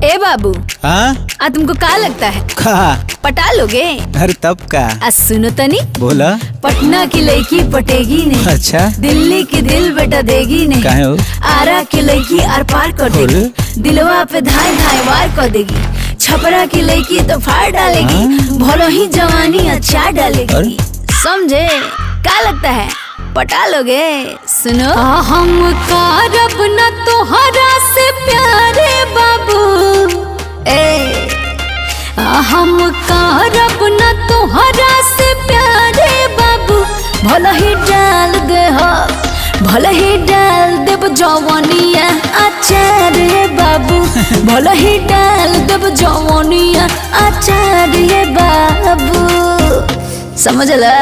ए बाबू, हाँ तुमको का लगता है का पटा लोगे? अरे तब का सुनो तनी, बोला। पटना की लड़की पटेगी नहीं, अच्छा दिल्ली की दिल बेटा देगी नहीं, काहे हो? आरा की लड़की आर पार कर देगी, दिलवा पे धाय धाय वार कर देगी, छपरा की लड़की तो फाड़ डालेगी, भलो ही जवानी अच्छा डालेगी। समझे? का लगता है पटा लोगे? सुनो, हम कारब न तोहरा से प्यारे बाबू, हम कारब न तोहरा से प्यारे बाबू, भला ही डाल दे हो, भला ही डाल देब जवानिया आचार्य बाबू, भला ही डाल देब जवानिया आचार्य बाबू। समझला?